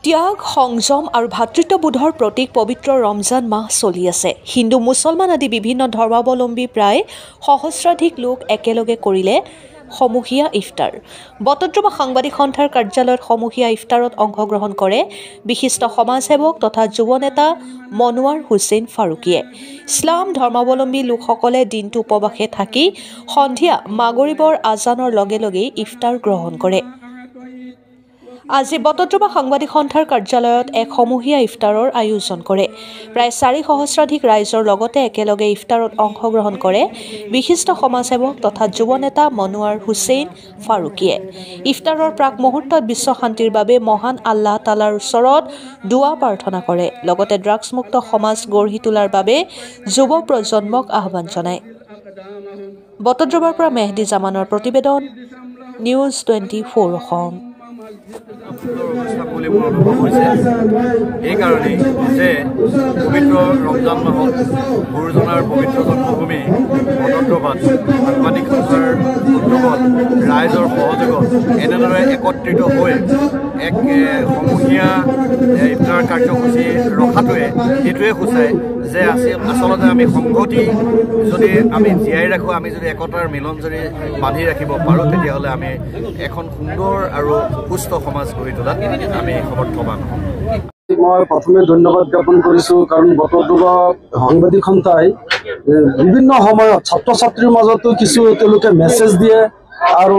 ত্যাগ, সংযম আৰু ভাতৃত্ববোধৰ প্ৰতীক পবিত্ৰ ৰমজান মাহ চলি আছে। হিন্দু, মুছলমান আদি বিভিন্ন ধৰ্মাৱলম্বী প্ৰায় সহস্ৰাধিক লোক একেলগে কৰিলে সমূহীয়া ইফতাৰ। বটদ্ৰৱা সাংবাদিক সন্থাৰ কাৰ্যালয়ত সমূহীয়া ইফতাৰত অংশগ্ৰহণ কৰে বিশিষ্ট সমাজসেৱক তথা যুৱ নেতা মনোৱাৰ হুছেইন ফাৰুকীয়ে। ইছলাম ধৰ্মাৱলম্বী লোকসকলে দিনটো উপবাসে থাকি সন্ধিয়া মাগৰিবৰ আজানৰ লগে লগেই ইফতাৰ গ্ৰহণ কৰে। আজি বটদ্ৰৱা সাংবাদিক সন্থাৰ কাৰ্যালয়ত এক সমূহীয়া ইফতাৰৰ আয়োজন কৰে। প্ৰায় 4 সহস্ৰাধিক ৰাইজৰ লগতে একেলগে ইফতাৰত অংশগ্ৰহণ কৰে বিশিষ্ট সমাজসেৱক তথা যুৱ নেতা মনোৱাৰ হুছেইন ফাৰুকীয়ে। ইফতাৰৰ প্ৰাক মুহূৰ্তত বিশ্ব শান্তিৰ বাবে মহান আল্লাহ তালাৰ ওচৰত দুৱা প্ৰাৰ্থনা কৰে। লগতে ড্ৰাগছমুক্ত সমাজ গঢ়ি তোলাৰ বাবে যুৱ প্ৰজন্মক আহ্বান জনায়। বটদ্ৰৱাৰ পৰা মেহদী জামানৰ প্ৰতিবেদন, নিউজ 24 অসম। বুলি মোৰ অনুভৱ হৈছে এইকাৰণেই যে পবিত্ৰ ৰমজান মাহত গুৰুজনাৰ পবিত্ৰ জন্মভূমি বটদ্ৰৱাত সাংবাদিক সন্থাৰ উদ্যোগত ৰাইজৰ সহযোগত এনেদৰে একত্ৰিত হৈ এক সমূহীয়া ইফতাৰ কাৰ্যসূচী ৰখাটোৱে এইটোৱে সূচায় যে আচলতে আমি সংহতি যদি আমি জীয়াই ৰাখোঁ, আমি যদি একতাৰ মিলন যদি বান্ধি ৰাখিব পাৰোঁ, তেতিয়াহ'লে আমি এখন সুন্দৰ আৰু সুস্থ সমাজ গঢ়ি তোলাত আমি সমৰ্থবান হ'ম। মই প্ৰথমে ধন্যবাদ জ্ঞাপন কৰিছোঁ, কাৰণ বটদ্ৰৱা সাংবাদিক সন্থাই বিভিন্ন সময়ত ছাত্ৰ ছাত্ৰীৰ মাজতো কিছু তেওঁলোকে মেছেজ দিয়ে আৰু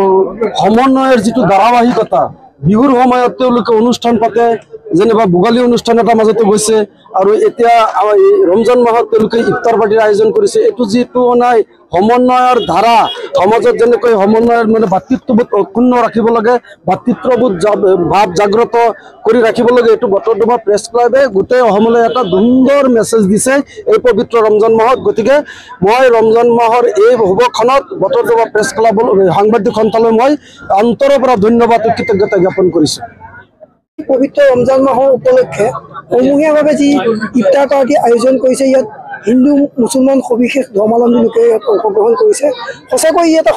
সমন্বয়ৰ যিটো ধাৰাবাহিকতা, বিহুৰ সময়ত তেওঁলোকে অনুষ্ঠান পাতে, যেনিবা ভোগালী অনুষ্ঠান এটা মাজতে গৈছে আৰু এতিয়া ৰমজান মাহত তেওঁলোকে ইফতাৰ পাৰ্টিৰ আয়োজন কৰিছে। এইটো যিটো নাই সমন্বয়ৰ ধাৰা, সমাজত যেনেকৈ সমন্বয়ৰ ভাতৃত্ববোধ অক্ষুণ্ণ ৰাখিব লাগে, ভাতৃত্ববোধ ভাৱ জাগ্ৰত কৰি ৰাখিব লাগে, এইটো বটদ্ৰৱা প্ৰেছ ক্লাবে গোটেই অসমলৈ এটা সুন্দৰ মেছেজ দিছে এই পবিত্ৰ ৰমজান মাহত। গতিকে মই ৰমজান মাহৰ এই শুভক্ষণত বটদ্ৰৱা প্ৰেছ ক্লাব সাংবাদিক সন্থালৈ মই অন্তৰৰ পৰা ধন্যবাদ কৃতজ্ঞতা জ্ঞাপন কৰিছোঁ। পবিত্ৰ ৰমজান মাহৰ উপলক্ষে সমূহীয়াভাৱে যি ইফতাৰ পাৰ্টি আয়োজন কৰিছে, ইয়াত হিন্দু মুছলমান সবিশেষ ধৰ্মাৱলম্বী লোকে ইয়াত অংশগ্ৰহণ কৰিছে। সঁচাকৈ ই এটা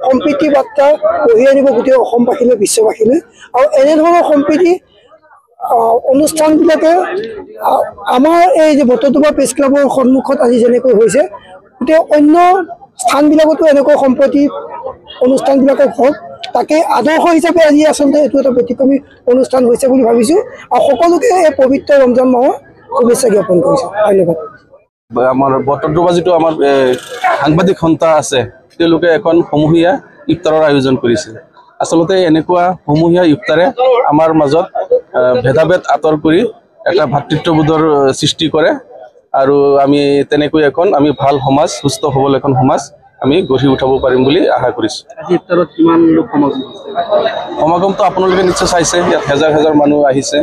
সম্প্ৰীতি বাৰ্তা কঢ়িয়াই আনিব গোটেই অসমবাসীলৈ, বিশ্ববাসীলৈ। আৰু এনেধৰণৰ সম্প্ৰীতি অনুষ্ঠানবিলাকে আমাৰ এই যে বটদ্ৰৱা প্ৰেছ ক্লাবৰ সন্মুখত আজি যেনেকৈ হৈছে, গোটেই অন্য স্থানবিলাকতো এনেকৈ সম্প্ৰীতি অনুষ্ঠানবিলাকক হওক, তাকে আদৰ্শ হিচাপে আজি আচলতে এইটো এটা ব্যতিক্ৰমী অনুষ্ঠান হৈছে বুলি ভাবিছোঁ আৰু সকলোকে এই পবিত্ৰ ৰমজান মাহৰ শুভেচ্ছা জ্ঞাপন কৰিছোঁ। ধন্যবাদ। আমাৰ বটদ্ৰৱা যিটো আমাৰ সাংবাদিক সন্থা আছে, তেওঁলোকে এখন সমূহীয়া ইফতাৰৰ আয়োজন কৰিছে। আচলতে এনেকুৱা সমূহীয়া ইফতাৰে আমাৰ মাজত ভেদাভেদ আঁতৰ কৰি এটা ভাতৃত্ববোধৰ সৃষ্টি কৰে আৰু আমি তেনেকৈ এখন আমি ভাল সমাজ, সুস্থ সবল এখন সমাজ আমি গঢ়ি উঠাব পাৰিম বুলি আশা কৰিছোঁ। ইফতাৰত কিমান লোক সমাগমটো আপোনালোকে নিশ্চয় চাইছে, ইয়াত হেজাৰ হেজাৰ মানুহ আহিছে।